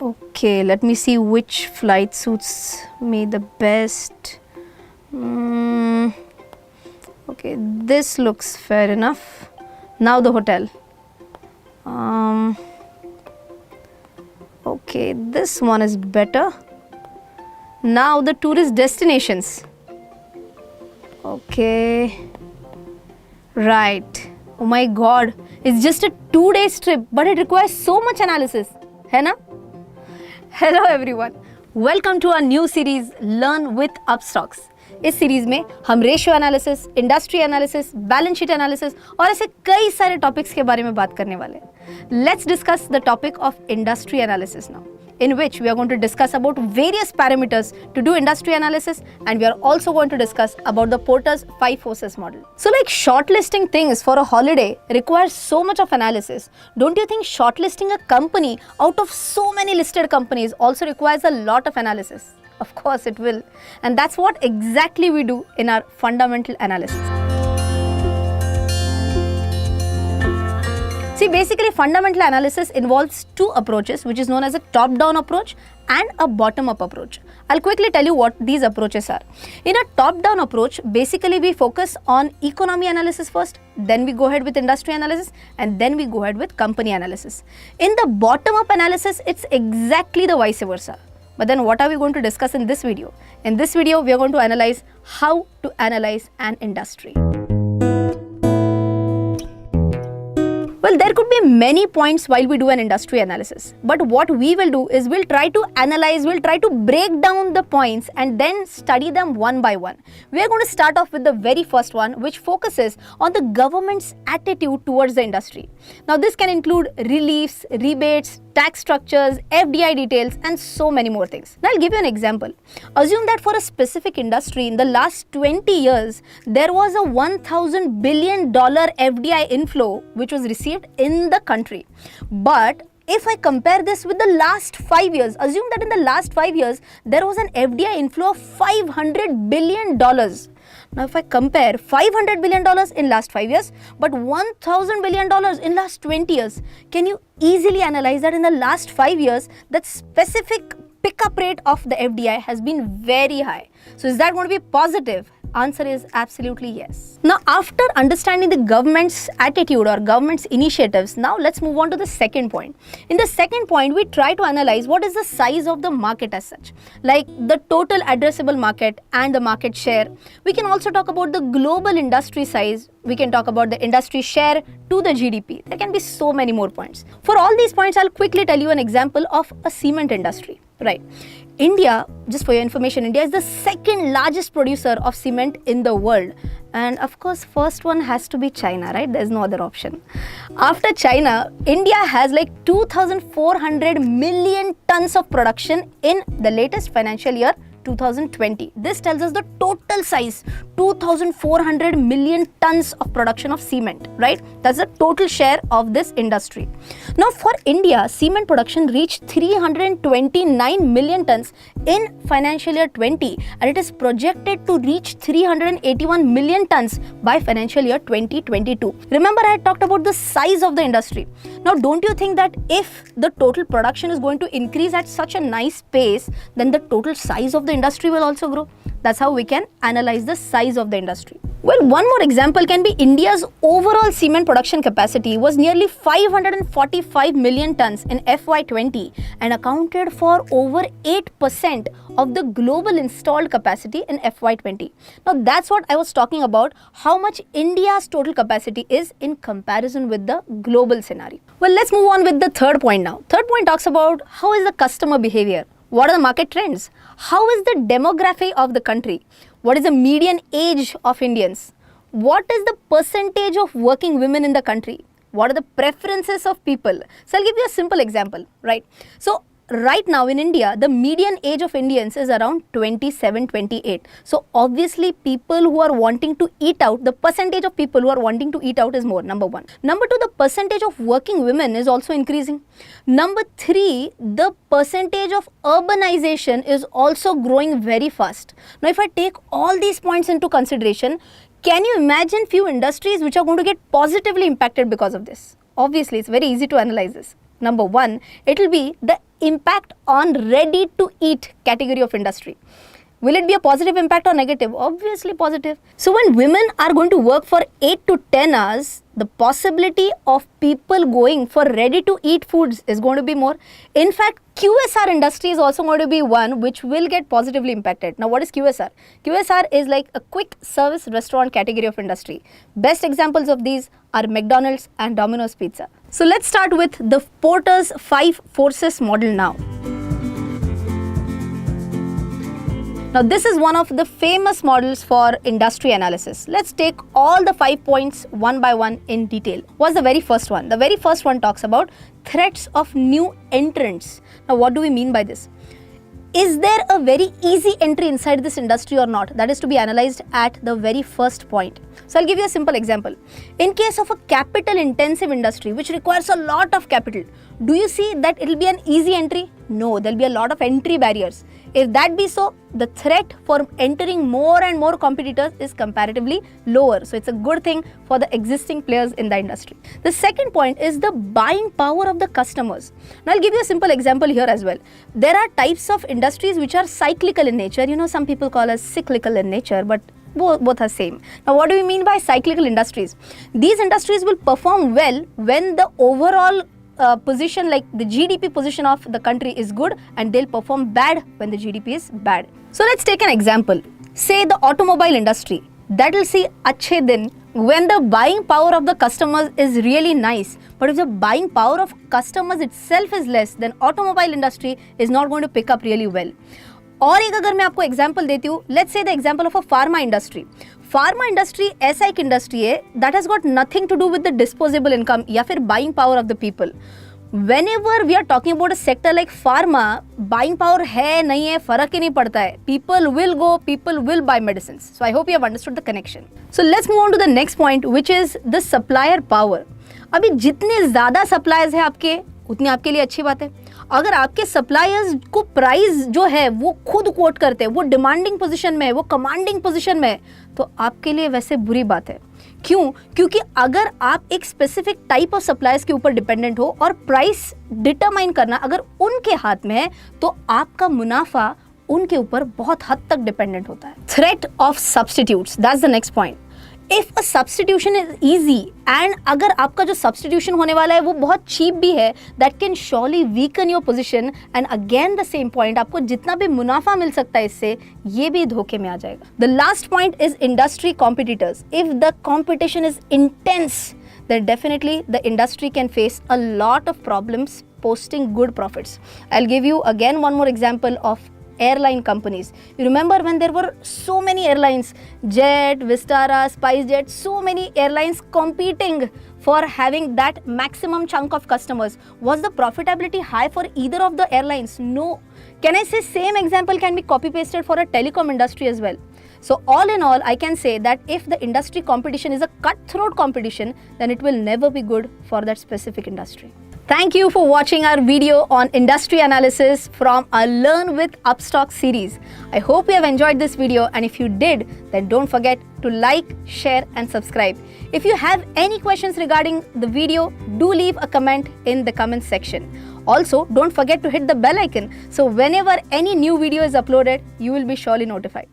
Okay, let me see which flight suits me the best. Okay, this looks fair enough. Now the hotel. Okay, this one is better. Now the tourist destinations. Okay, right. Oh my god, it's just a 2-day trip, but it requires so much analysis, है ना? Hello everyone, welcome to our new series Learn with Upstocks. इस series में हम ratio analysis, industry analysis, balance sheet analysis और ऐसे कई सारे topics के बारे में बात करने वाले हैं. Let's discuss the topic of industry analysis now, in which we are going to discuss about various parameters to do industry analysis, and we are also going to discuss about the Porter's 5 forces model. So like shortlisting things for a holiday requires so much of analysis. Don't you think shortlisting a company out of so many listed companies also requires a lot of analysis? Of course it will, and that's what exactly we do in our fundamental analysis. See, basically fundamental analysis involves two approaches, which is known as a top-down approach and a bottom-up approach. I'll quickly tell you what these approaches are. In a top-down approach, basically we focus on economy analysis first, then we go ahead with industry analysis, and then we go ahead with company analysis. In the bottom-up analysis, it's exactly the vice versa. But then what are we going to discuss in this video? In this video, we are going to analyze how to analyze an industry. Well, there could be many points while we do an industry analysis, but what we will do is we'll try to analyze, we'll try to break down the points and then study them one by one. We are going to start off with the very first one, which focuses on the government's attitude towards the industry. Now, this can include reliefs, rebates, tax structures, FDI details, and so many more things. Now, I'll give you an example. Assume that for a specific industry in the last 20 years, there was a $1,000 billion FDI inflow which was received in the country. But if I compare this with the last 5 years, assume that in the last 5 years, there was an FDI inflow of $500 billion. Now, if I compare $500 billion in last 5 years, but $1,000 billion in last 20 years, can you easily analyze that in the last 5 years, that specific pickup rate of the FDI has been very high? So, is that going to be positive? Answer is absolutely yes. Now, after understanding the government's attitude or government's initiatives, now let's move on to the second point. In the second point, we try to analyze what is the size of the market as such, like the total addressable market and the market share. We can also talk about the global industry size. We can talk about the industry share to the GDP. There can be so many more points. For all these points, I'll quickly tell you an example of a cement industry, right? India, just for your information, India is the second largest producer of cement in the world. And of course, first one has to be China, right? There's no other option. After China, India has like 2,400 million tons of production in the latest financial year 2020. This tells us the total size, 2,400 million tons of production of cement, right? That's the total share of this industry. Now, for India, cement production reached 329 million tons in financial year 20, and it is projected to reach 381 million tons by financial year 2022. Remember, I had talked about the size of the industry. Now, don't you think that if the total production is going to increase at such a nice pace, then the total size of the industry will also grow? That's how we can analyze the size of the industry. Well, one more example can be India's overall cement production capacity was nearly 545 million tons in FY20 and accounted for over 8% of the global installed capacity in FY20. Now, that's what I was talking about, how much India's total capacity is in comparison with the global scenario. Well, let's move on with the third point now. Third point talks about how is the customer behavior? What are the market trends? How is the demography of the country? What is the median age of Indians? What is the percentage of working women in the country? What are the preferences of people? So, I'll give you a simple example, right? So, right now in India, the median age of Indians is around 27, 28. So, obviously, people who are wanting to eat out, the percentage of people who are wanting to eat out is more, number one. Number two, the percentage of working women is also increasing. Number three, the percentage of urbanization is also growing very fast. Now, if I take all these points into consideration, can you imagine few industries which are going to get positively impacted because of this? Obviously, it's very easy to analyze this. Number one, it will be the impact on ready to eat category of industry? Will it be a positive impact or negative? Obviously positive. So when women are going to work for 8 to 10 hours, the possibility of people going for ready to eat foods is going to be more. In fact, QSR industry is also going to be one which will get positively impacted. Now what is QSR? QSR is like a quick service restaurant category of industry. Best examples of these are McDonald's and Domino's Pizza. So let's start with the Porter's 5 forces model now. Now this is one of the famous models for industry analysis. Let's take all the 5 points one by one in detail. What's the very first one? The very first one talks about threats of new entrants. Now what do we mean by this? Is there a very easy entry inside this industry or not? That is to be analyzed at the very first point. So I'll give you a simple example. In case of a capital intensive industry which requires a lot of capital, do you see that it will be an easy entry? No, there will be a lot of entry barriers. If that be so, the threat for entering more and more competitors is comparatively lower. So it's a good thing for the existing players in the industry. The second point is the buying power of the customers. Now I'll give you a simple example here as well. There are types of industries which are cyclical in nature. You know, some people call us cyclical in nature, but both are same. Now what do we mean by cyclical industries? These industries will perform well when the overall position, like the GDP position of the country is good, and they'll perform bad when the GDP is bad. So let's take an example. Say the automobile industry. That will see achhe din when the buying power of the customers is really nice. But if the buying power of customers itself is less, then automobile industry is not going to pick up really well. और एक अगर मैं आपको example देती हूँ, let's say the example of a pharma industry. Pharma industry ऐसा एक industry है that has got nothing to do with the disposable income या फिर buying power of the people. Whenever we are talking about a sector like pharma, buying power है नहीं है फर्क ही नहीं पड़ता है. People will go, people will buy medicines. So I hope you have understood the connection. So let's move on to the next point, which is the supplier power. अभी जितने ज़्यादा suppliers हैं आपके, उतनी आपके लिए अच्छी बात है. अगर आपके सप्लायर्स को प्राइस जो है वो खुद कोट करते हैं, वो डिमांडिंग पोजीशन में है, वो कमांडिंग पोजीशन में है, तो आपके लिए वैसे बुरी बात है. क्यों? क्योंकि अगर आप एक स्पेसिफिक टाइप ऑफ सप्लायर्स के ऊपर डिपेंडेंट हो और प्राइस डिटरमाइन करना अगर उनके हाथ में है, तो आपका मुनाफा उनके ऊपर बहुत हद तक डिपेंडेंट होता है. Threat of substitutes, that's the next point. If a substitution is easy and अगर आपका जो सब्स्टिट्यूशन होने वाला है वो बहुत चीप भी है, that can surely weaken your position. And again the same point, आपको जितना भी मुनाफा मिल सकता है इससे, ये भी धोखे में आ जाएगा. The last point is industry competitors. If the competition is intense, then definitely the industry can face a lot of problems posting good profits. I'll give you again one more example of airline companies. You remember when there were so many airlines, Jet, Vistara, SpiceJet, so many airlines competing for having that maximum chunk of customers. Was the profitability high for either of the airlines? No. Can I say same example can be copy pasted for a telecom industry as well? So all in all, I can say that if the industry competition is a cutthroat competition, then it will never be good for that specific industry. Thank you for watching our video on industry analysis from our Learn with Upstox series. I hope you have enjoyed this video, and if you did, then don't forget to like, share and subscribe. If you have any questions regarding the video, do leave a comment in the comment section. Also, don't forget to hit the bell icon so whenever any new video is uploaded, you will be surely notified.